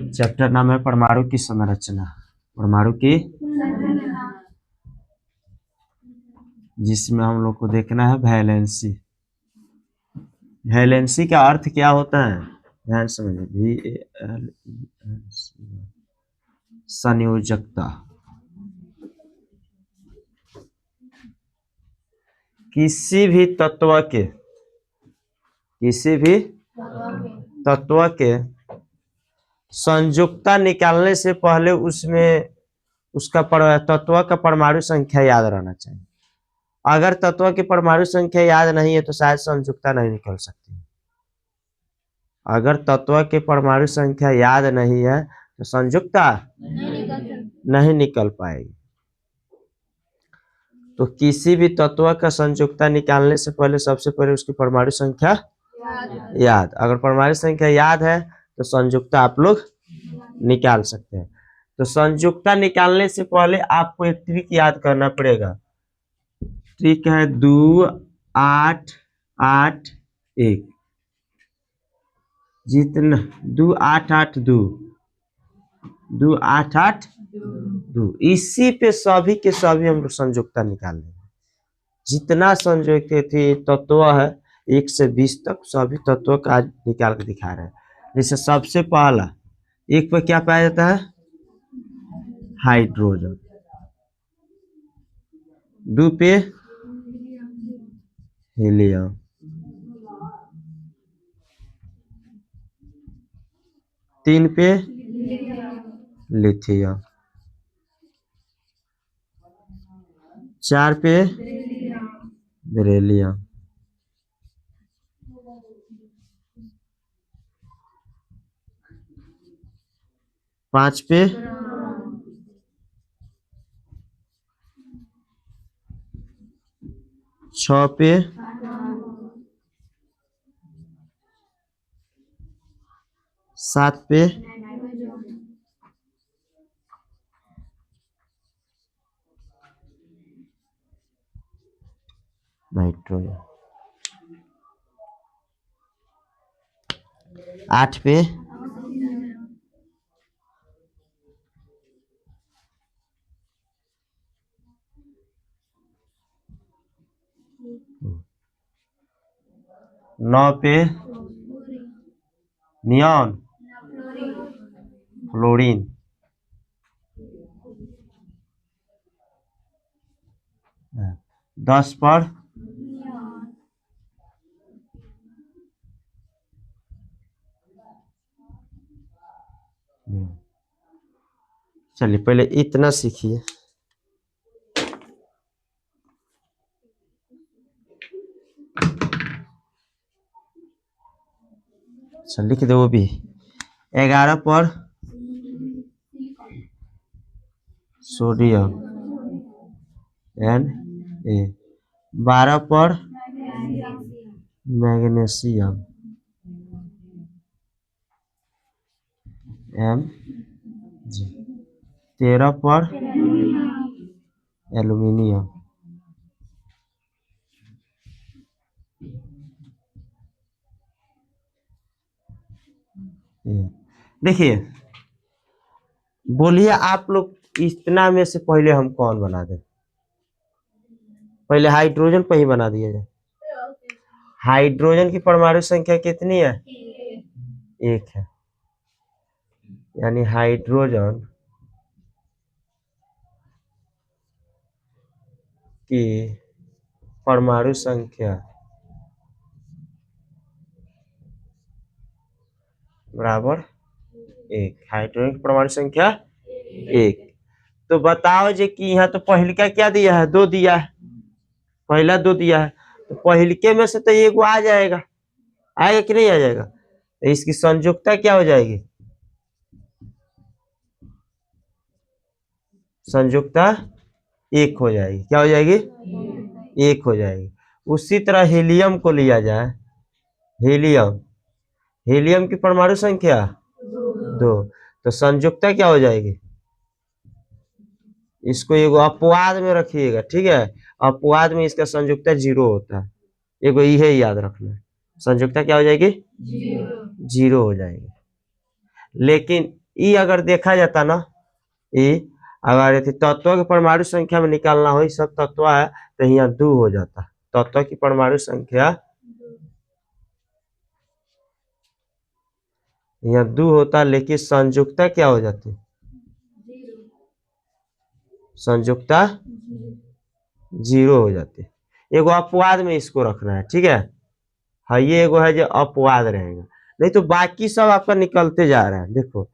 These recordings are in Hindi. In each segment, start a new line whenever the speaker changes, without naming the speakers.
चैप्टर नाम है परमाणु की संरचना। परमाणु की, जिसमें हम लोग को देखना है वैलेंसी। वैलेंसी का अर्थ क्या होता है, ध्यान समझिए। VALENC, संयोजकता। किसी भी तत्व के संयुक्ता निकालने से पहले उसमें उसका तत्व का परमाणु संख्या याद रहना चाहिए। अगर तत्व की परमाणु संख्या याद नहीं है तो शायद संयुक्ता नहीं निकल सकती। अगर तत्व की परमाणु संख्या याद नहीं है तो संयुक्ता नहीं निकल पाएगी। तो किसी भी तत्व का संयुक्ता निकालने से पहले सबसे पहले उसकी परमाणु संख्या याद। अगर परमाणु संख्या याद है तो संयुक्ता आप लोग निकाल सकते हैं। तो संयुक्ता निकालने से पहले आपको एक ट्रिक याद करना पड़ेगा। ट्रिक है 2 8 8 1। जितना 2 8 8 2 2 8 8 2, इसी पे सभी के सभी हम लोग संयुक्ता निकाल लेंगे। जितना संयुक्त थे तत्व है 1 से 20 तक सभी तत्वों का आज निकाल के दिखा रहे हैं। जैसे सबसे पहला 1 पे क्या पाया जाता है, हाइड्रोजन। 2 पे हीलियम। 3 पे लिथियम। 4 पे बेरिलियम। 5 पे 6 पे 7 पे नाइट्रोजन। 8 पे नौ पे नियॉन फ्लोरीन। 10 पर चलिए पहले इतना सीखिए। अच्छा लिख दो वो भी। 11 पर सोडियम Na। 12 पर मैग्नीशियम Mg। 13 पर एल्यूमिनियम। देखिए बोलिए आप लोग इतना में से पहले हम कौन बना दे, पहले हाइड्रोजन पे ही बना दिया जाए। हाइड्रोजन की परमाणु संख्या कितनी है, 1 है। यानी हाइड्रोजन की परमाणु संख्या बराबर 1। हाइड्रोजन की परमाणु संख्या 1। तो बताओ जे कि यहाँ तो पहलिका क्या दिया है, 2 दिया है। पहला 2 दिया है तो पहलिके में से तो एगो आ जाएगा, आएगा कि नहीं आ जाएगा। तो इसकी संयुक्ता क्या हो जाएगी, संयुक्ता 1 हो जाएगी। क्या हो जाएगी, 1 हो जाएगी। उसी तरह हीलियम को लिया जाए। हीलियम, हीलियम की परमाणु संख्या 2। तो संयुक्ता क्या हो जाएगी, इसको एगो अपवाद में रखिएगा, ठीक है। अपवाद में इसका संयुक्ता 0 होता है, एगो ये याद रखना है। संयुक्ता क्या हो जाएगी, 0 हो जाएगी। लेकिन ई अगर देखा जाता ना, ई अगर तत्वों की परमाणु संख्या में निकालना हो, सब तत्व है तो यहाँ 2 हो जाता। तत्व की परमाणु संख्या यहाँ 2 होता, लेकिन संयुक्ता क्या हो जाती, संयुक्ता 0 हो जाती। एगो अपवाद में इसको रखना है, ठीक है। हाँ, ये एगो है जो अपवाद रहेगा, नहीं तो बाकी सब आपका निकलते जा रहा है। देखो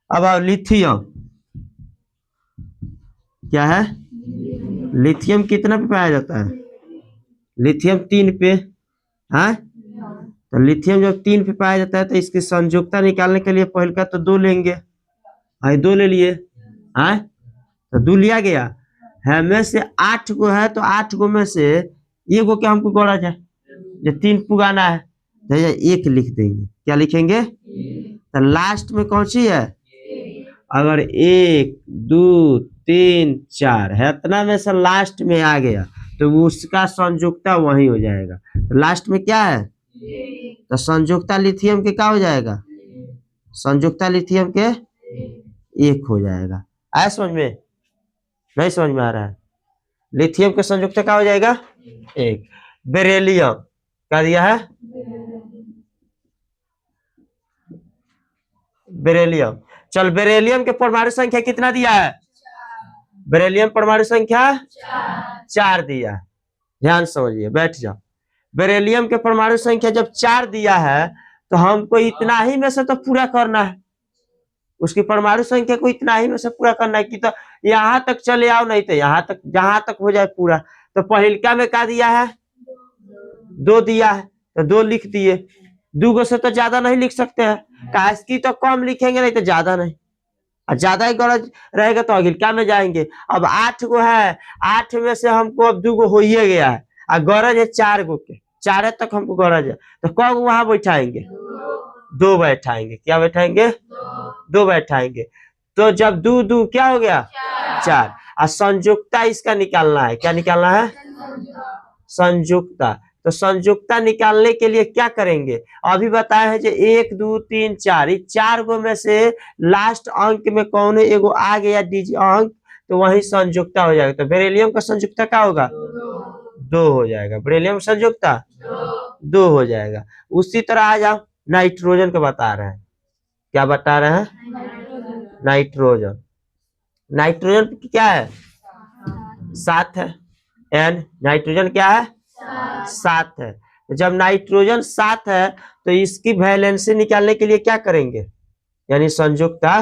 अब आओ लिथियम, क्या है, लिथियम कितना पे पाया जाता है, लिथियम 3 पे। हाँ, तो लिथियम जब 3 पे पाया जाता है तो इसकी संयुक्ता निकालने के लिए पहले का तो 2 लेंगे। हाँ, 2 ले लिए। हाँ, तो 2 लिया गया है, में से 8 गो है, तो 8 गो में से ये गो क्या हमको गौरा जाए, जो 3 पुराना है तो ये 1 लिख देंगे। क्या लिखेंगे, तो लास्ट में कौन सी है, अगर 1 2 3 4 है, इतना में से लास्ट में आ गया तो उसका संयुक्ता वही हो जाएगा। तो लास्ट में क्या है, तो संयुक्ता लिथियम के क्या हो जाएगा, संयुक्ता लिथियम के 1 हो जाएगा। आया समझ में, नहीं समझ में आ रहा है, लिथियम के संयुक्ता क्या हो जाएगा 1। बेरिलियम क्या दिया है, बेरिलियम। चल, बेरिलियम के परमाणु संख्या कितना दिया है, बेरिलियम परमाणु संख्या 4 दिया है। ध्यान समझिए, बैठ जाओ। बेरिलियम के परमाणु संख्या जब 4 दिया है तो हमको इतना ही में से तो पूरा करना है, उसकी परमाणु संख्या को इतना ही में से पूरा करना है कि तो यहां तक चले आओ, नहीं तो यहां तक, जहां तक हो जाए पूरा। तो पहिलका में क्या दिया है, 2 दिया है, तो 2 लिख दिए। 2 गो से तो ज्यादा नहीं लिख सकते हैं, काश की तो कम लिखेंगे, नहीं तो ज्यादा नहीं। और ज्यादा ही गरज रहेगा तो अगिलका में जाएंगे। अब 8 गो है, 8 में से हमको अब 2 गो हो ही गया है, और गरज है 4 गो के, 4 तक हमको गरज है, तो कब वहां बैठाएंगे, 2 बैठाएंगे। क्या बैठाएंगे, 2 बैठाएंगे। तो जब 2 2 क्या हो गया 4, और संयुक्ता इसका निकालना है। क्या निकालना है, संयुक्ता। तो संयुक्ता निकालने के लिए क्या करेंगे, अभी बताया है जो 1 2 3 4, ये 4 गो में से लास्ट अंक में कौन एगो आ गया डिजिट अंक, तो वही संयुक्ता हो जाएगा। तो बेरिलियम का संयुक्ता क्या होगा, 2 हो जाएगा। बेरिलियम संयुक्ता 2 हो जाएगा। उसी तरह आ जाओ, नाइट्रोजन का बता रहे हैं। क्या बता रहे हैं, नाइट्रोजन। नाइट्रोजन क्या है, 7 है। एन नाइट्रोजन क्या है, 7 है। जब नाइट्रोजन 7 है तो इसकी वैलेंसी निकालने के लिए क्या करेंगे, यानी संयुक्ता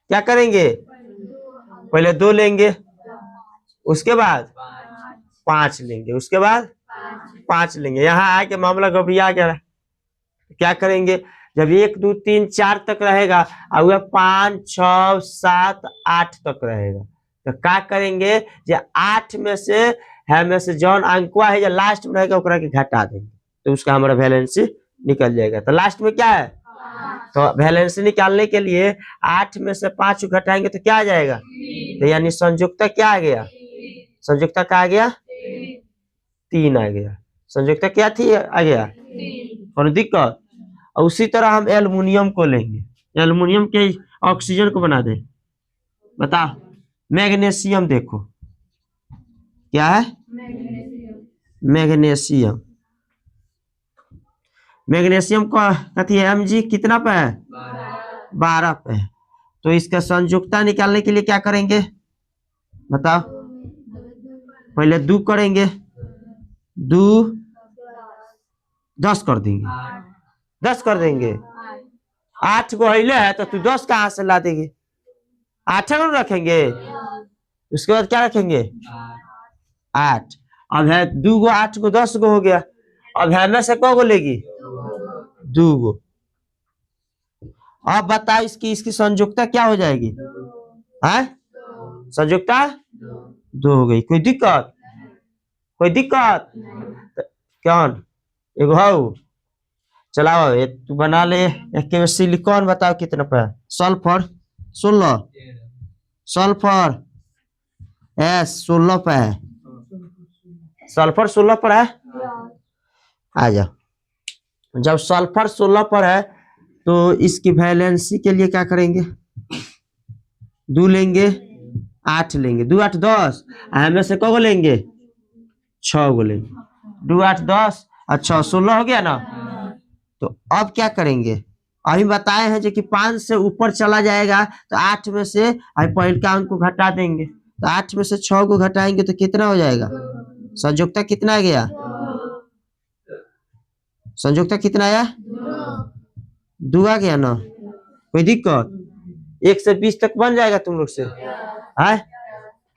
क्या करेंगे, पहले 2 लेंगे, उसके बाद 5 लेंगे, उसके बाद 5 लेंगे। यहाँ आके मामला घबरा गया, क्या करेंगे, जब 1 2 3 4 तक रहेगा और वह 5 6 7 8 तक रहेगा, तो क्या करेंगे, जो 8 में से है, में से जौन अंकवा है जो लास्ट में रहेगा ओकरा के घटा देंगे, तो उसका हमारा वैलेंसी निकल जाएगा। तो लास्ट में क्या है, तो वैलेंसी निकालने के लिए 8 में से 5 घटाएंगे तो क्या आ जाएगा, तो यानी संयुक्ता क्या आ गया, संयुक्ता क्या आ गया, 3 आ गया। संयुक्ता क्या थी, आ गया, और दिक्कत। और उसी तरह हम एल्युमिनियम को लेंगे, एल्युमिनियम के ऑक्सीजन को बना दे, बता। मैग्नीशियम देखो क्या है, मैग्नीशियम। मैग्नीशियम का कथी है, Mg कितना पे है, 12 पे है। तो इसका संयुक्ता निकालने के लिए क्या करेंगे, बताओ। पहले 2 करेंगे, 2 10 कर देंगे, 10 कर देंगे। 8 गो हिले है तो तू 10 कहाँ से ला देंगे, 8 गो रखेंगे, उसके बाद क्या रखेंगे, 8। अब है 2 गो, 8 गो 10 गो हो गया। अब है में से कौ गो लेगी, 2 गो। अब बताओ इसकी इसकी संयुक्ता क्या हो जाएगी, है संयुक्ता 2 हो गई। कोई दिक्कत, कोई दिक्कत, कौन एगो हाउ चलाओ ये तू बना ले। एक के सिलिकॉन बताओ कितना पे है। सल्फर 16, सल्फर एस 16 पे है, सल्फर 16 पर है। आ जाओ, जब सल्फर 16 पर है तो इसकी वैलेंसी के लिए क्या करेंगे, 2 लेंगे, 8 लेंगे, 2 8 10, हमें से कौ लेंगे, 6 गो लेंगे, 2 8 10, अच्छा 16 हो गया ना। तो अब क्या करेंगे, अभी बताए हैं जो कि 5 से ऊपर चला जाएगा तो 8 में से अभी पहले का अंक को घटा देंगे, तो 8 में से 6 को घटाएंगे तो कितना हो जाएगा, संयोजकता कितना आ गया, संयोजकता कितना आया, 2 आ गया ना। कोई दिक्कत, 1 से 20 तक बन जाएगा तुम लोग से,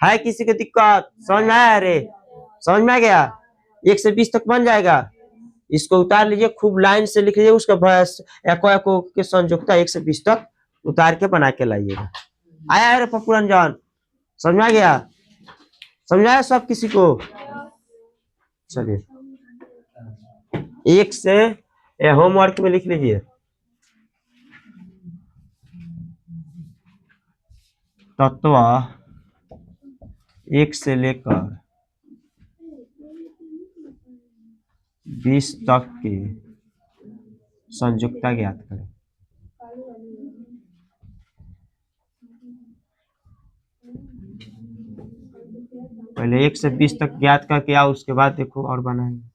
है किसी को दिक्कत, समझ में आया, अरे समझ में आ गया, 1 से 20 तक बन जाएगा। इसको उतार लीजिए, खूब लाइन से लिख लीजिए उसका बस एको एको के संयोजकता 1 से 20 तक उतार के बना के लाइएगा। आया है रे पप्पू रंजन, समझ में आ गया, समझाया सब किसी को। चलिए 1 से होमवर्क में लिख लीजिए, तत्व 1 से लेकर 20 तक की संयोजकता ज्ञात करें। पहले 1 से 20 तक ज्ञात करके आओ, उसके बाद देखो और बनाएंगे।